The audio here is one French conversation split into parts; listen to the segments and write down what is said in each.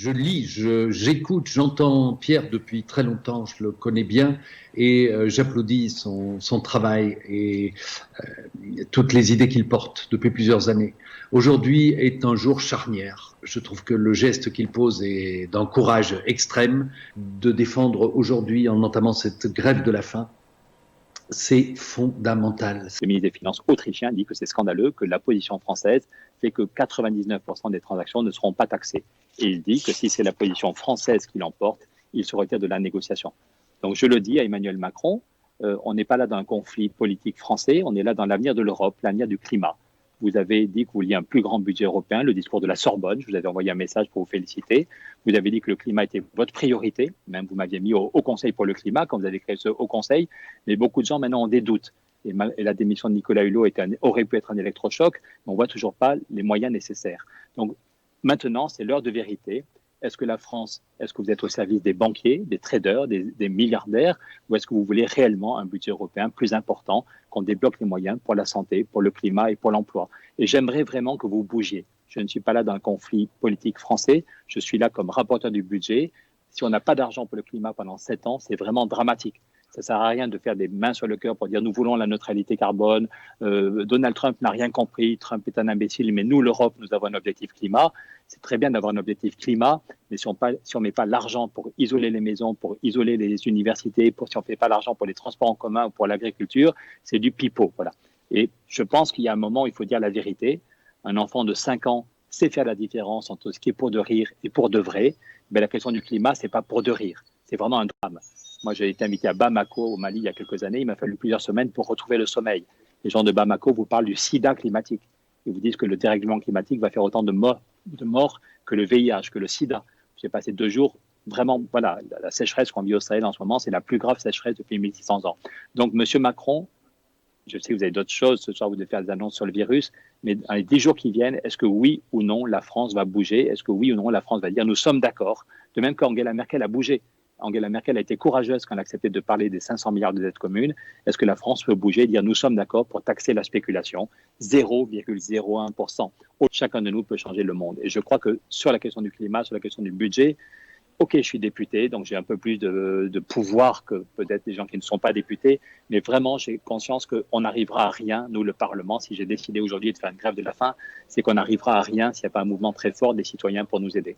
je lis, j'écoute, j'entends Pierre depuis très longtemps, je le connais bien et j'applaudis son travail et toutes les idées qu'il porte depuis plusieurs années. Aujourd'hui est un jour charnière. Je trouve que le geste qu'il pose est d'un courage extrême de défendre aujourd'hui en entamant cette grève de la faim. C'est fondamental. Le ministre des Finances autrichien dit que c'est scandaleux, que la position française fait que 99% des transactions ne seront pas taxées. Et il dit que si c'est la position française qui l'emporte, il se retire de la négociation. Donc je le dis à Emmanuel Macron, on n'est pas là dans un conflit politique français, on est là dans l'avenir de l'Europe, l'avenir du climat. Vous avez dit que vous vouliez un plus grand budget européen, le discours de la Sorbonne, je vous avais envoyé un message pour vous féliciter. Vous avez dit que le climat était votre priorité, même vous m'aviez mis au Conseil pour le climat quand vous avez créé ce Haut Conseil, mais beaucoup de gens maintenant ont des doutes. Et la démission de Nicolas Hulot aurait pu être un électrochoc, mais on ne voit toujours pas les moyens nécessaires. Donc maintenant, c'est l'heure de vérité. Est-ce que la France, est-ce que vous êtes au service des banquiers, des traders, des milliardaires, ou est-ce que vous voulez réellement un budget européen plus important, qu'on débloque les moyens pour la santé, pour le climat et pour l'emploi? Et j'aimerais vraiment que vous bougiez. Je ne suis pas là dans un conflit politique français, je suis là comme rapporteur du budget. Si on n'a pas d'argent pour le climat pendant 7 ans, c'est vraiment dramatique. Ça ne sert à rien de faire des mains sur le cœur pour dire nous voulons la neutralité carbone. Donald Trump n'a rien compris, Trump est un imbécile, mais nous, l'Europe, nous avons un objectif climat. C'est très bien d'avoir un objectif climat, mais si on ne met pas l'argent pour isoler les maisons, pour isoler les universités, si on ne fait pas l'argent pour les transports en commun ou pour l'agriculture, c'est du pipeau. Voilà. Et je pense qu'il y a un moment où il faut dire la vérité. Un enfant de 5 ans sait faire la différence entre ce qui est pour de rire et pour de vrai. Mais la question du climat, ce n'est pas pour de rire. C'est vraiment un drame. Moi, j'ai été invité à Bamako, au Mali, il y a quelques années. Il m'a fallu plusieurs semaines pour retrouver le sommeil. Les gens de Bamako vous parlent du sida climatique. Ils vous disent que le dérèglement climatique va faire autant de morts que le VIH, que le sida. J'ai passé 2 jours, vraiment, voilà, la sécheresse qu'on vit au Sahel en ce moment, c'est la plus grave sécheresse depuis 1600 ans. Donc, Monsieur Macron, je sais que vous avez d'autres choses, ce soir vous devez faire des annonces sur le virus, mais dans les 10 jours qui viennent, est-ce que oui ou non la France va bouger? Est-ce que oui ou non la France va dire nous sommes d'accord? De même qu'Angela Merkel a bougé. Angela Merkel a été courageuse quand elle a accepté de parler des 500 milliards de dettes communes. Est-ce que la France peut bouger et dire nous sommes d'accord pour taxer la spéculation 0,01%? Chacun de nous peut changer le monde. Et je crois que sur la question du climat, sur la question du budget, OK, je suis député, donc j'ai un peu plus de pouvoir que peut-être des gens qui ne sont pas députés, mais vraiment, j'ai conscience qu'on n'arrivera à rien, nous, le Parlement. Si j'ai décidé aujourd'hui de faire une grève de la faim, c'est qu'on n'arrivera à rien s'il n'y a pas un mouvement très fort des citoyens pour nous aider.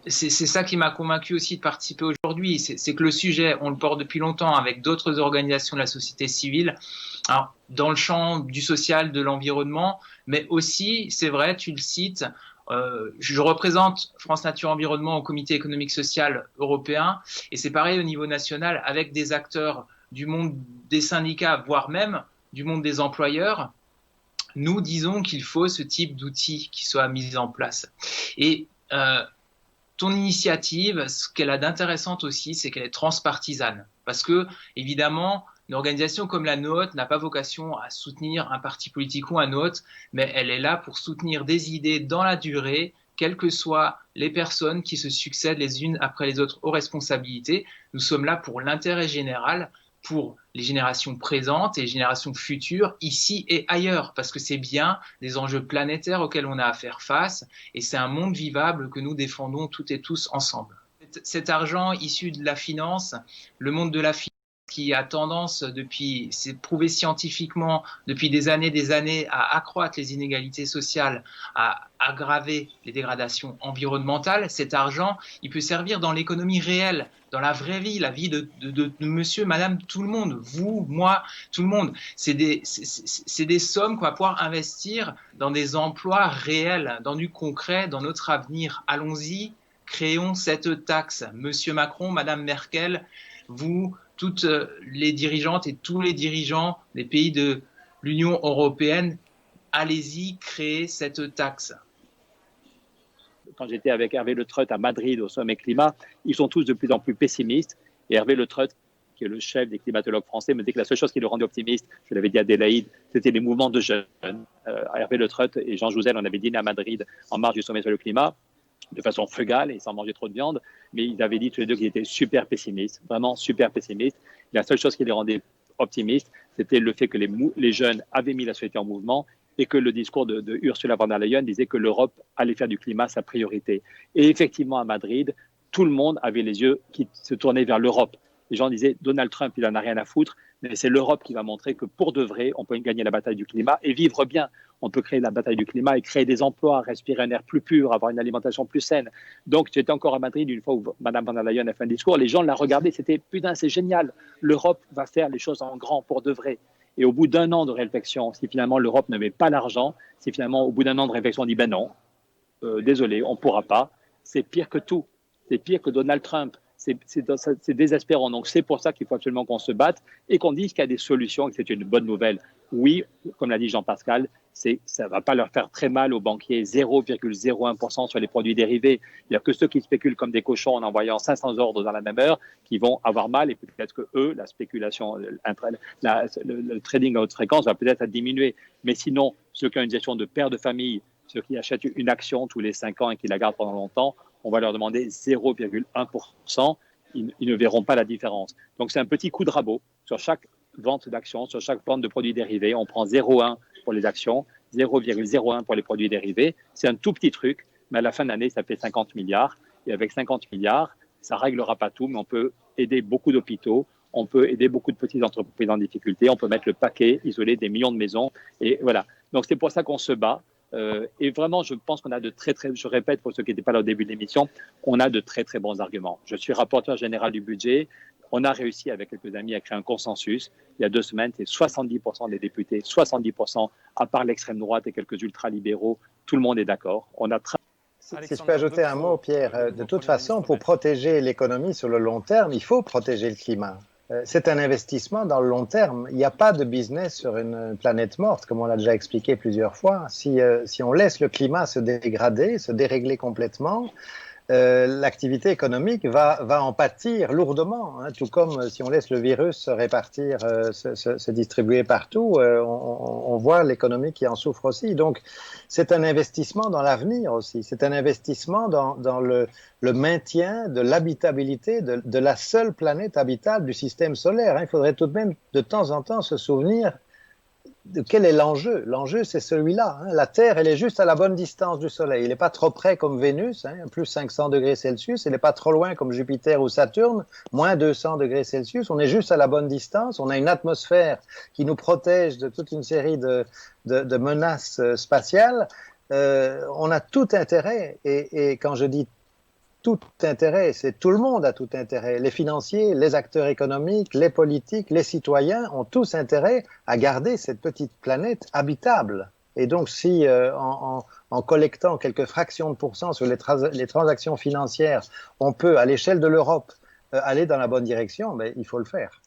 C'est ça qui m'a convaincu aussi de participer aujourd'hui, c'est que le sujet, on le porte depuis longtemps avec d'autres organisations de la société civile, alors, dans le champ du social, de l'environnement, mais aussi, c'est vrai, tu le cites, je représente France Nature Environnement au Comité économique social européen, et c'est pareil au niveau national avec des acteurs du monde des syndicats, voire même du monde des employeurs. Nous disons qu'il faut ce type d'outils qui soit mis en place. Et ton initiative, ce qu'elle a d'intéressante aussi, c'est qu'elle est transpartisane. Parce que, évidemment, une organisation comme la nôtre n'a pas vocation à soutenir un parti politique ou un autre, mais elle est là pour soutenir des idées dans la durée, quelles que soient les personnes qui se succèdent les unes après les autres aux responsabilités. Nous sommes là pour l'intérêt général, pour les générations présentes et les générations futures, ici et ailleurs, parce que c'est bien des enjeux planétaires auxquels on a à faire face, et c'est un monde vivable que nous défendons toutes et tous ensemble. Cet argent issu de la finance, le monde de la finance qui a tendance, c'est prouvé scientifiquement, depuis des années, à accroître les inégalités sociales, à aggraver les dégradations environnementales, cet argent, il peut servir dans l'économie réelle, dans la vraie vie, la vie de monsieur, madame, tout le monde, vous, moi, tout le monde. C'est des sommes qu'on va pouvoir investir dans des emplois réels, dans du concret, dans notre avenir. Allons-y, créons cette taxe. Monsieur Macron, madame Merkel, vous, toutes les dirigeantes et tous les dirigeants des pays de l'Union européenne, allez-y, créez cette taxe. Quand j'étais avec Hervé Le Treut à Madrid au sommet climat, ils sont tous de plus en plus pessimistes. Et Hervé Le Treut, qui est le chef des climatologues français, me dit que la seule chose qui le rendait optimiste, je l'avais dit à Adélaïde, c'était les mouvements de jeunes. Hervé Le Treut et Jean Jouzel, on avait dîné à Madrid en marge du sommet sur le climat, de façon frugale et sans manger trop de viande, mais ils avaient dit tous les deux qu'ils étaient super pessimistes, vraiment super pessimistes. La seule chose qui les rendait optimistes, c'était le fait que les jeunes avaient mis la société en mouvement et que le discours de Ursula von der Leyen disait que l'Europe allait faire du climat sa priorité. Et effectivement, à Madrid, tout le monde avait les yeux qui se tournaient vers l'Europe. Les gens disaient Donald Trump, il n'en a rien à foutre, mais c'est l'Europe qui va montrer que pour de vrai, on peut gagner la bataille du climat et vivre bien. On peut créer la bataille du climat et créer des emplois, respirer un air plus pur, avoir une alimentation plus saine. Donc, j'étais encore à Madrid une fois où Mme von der Leyen a fait un discours. Les gens la regardaient, c'était putain, c'est génial. L'Europe va faire les choses en grand pour de vrai. Et au bout d'un an de réflexion, si finalement l'Europe n'avait pas l'argent, si finalement au bout d'un an de réflexion on dit ben non, désolé, on ne pourra pas, c'est pire que tout. C'est pire que Donald Trump. C'est désespérant. Donc, c'est pour ça qu'il faut absolument qu'on se batte et qu'on dise qu'il y a des solutions et que c'est une bonne nouvelle. Oui, comme l'a dit Jean-Pascal, ça ne va pas leur faire très mal aux banquiers, 0,01% sur les produits dérivés. Il n'y a que ceux qui spéculent comme des cochons en envoyant 500 ordres dans la même heure qui vont avoir mal et peut-être que eux, la spéculation, le trading à haute fréquence va peut-être diminuer. Mais sinon, ceux qui ont une gestion de père de famille, ceux qui achètent une action tous les 5 ans et qui la gardent pendant longtemps, on va leur demander 0,1%, ils ne verront pas la différence. Donc c'est un petit coup de rabot sur chaque vente d'actions, sur chaque vente de produits dérivés. On prend 0,1 pour les actions, 0,01 pour les produits dérivés. C'est un tout petit truc, mais à la fin de l'année, ça fait 50 milliards. Et avec 50 milliards, ça ne réglera pas tout, mais on peut aider beaucoup d'hôpitaux, on peut aider beaucoup de petites entreprises en difficulté, on peut mettre le paquet, isoler des millions de maisons. Et voilà. Donc c'est pour ça qu'on se bat. Et vraiment, je pense qu'on a je répète pour ceux qui n'étaient pas là au début de l'émission, on a de très très bons arguments. Je suis rapporteur général du budget. On a réussi avec quelques amis à créer un consensus. Il y a 2 semaines, c'est 70% des députés, 70%, à part l'extrême droite et quelques ultralibéraux, tout le monde est d'accord. Si je peux ajouter un mot, Pierre, de toute façon, pour protéger l'économie sur le long terme, il faut protéger le climat. C'est un investissement dans le long terme. Il n'y a pas de business sur une planète morte, comme on l'a déjà expliqué plusieurs fois. Si on laisse le climat se dégrader, se dérégler complètement, l'activité économique va en pâtir lourdement, hein, tout comme si on laisse le virus se répartir, se distribuer partout, on voit l'économie qui en souffre aussi. Donc, c'est un investissement dans l'avenir aussi. C'est un investissement dans le maintien de l'habitabilité de la seule planète habitable du système solaire. Hein. Il faudrait tout de même de temps en temps se souvenir de quel est l'enjeu. L'enjeu, c'est celui-là. Hein. La Terre, elle est juste à la bonne distance du Soleil. Elle n'est pas trop près comme Vénus, hein, plus 500 degrés Celsius. Elle n'est pas trop loin comme Jupiter ou Saturne, moins 200 degrés Celsius. On est juste à la bonne distance. On a une atmosphère qui nous protège de toute une série de menaces spatiales. On a tout intérêt, et quand je dis tout intérêt, c'est tout le monde a tout intérêt. Les financiers, les acteurs économiques, les politiques, les citoyens ont tous intérêt à garder cette petite planète habitable. Et donc, si en collectant quelques fractions de pourcents sur les transactions financières, on peut, à l'échelle de l'Europe, aller dans la bonne direction, ben, il faut le faire.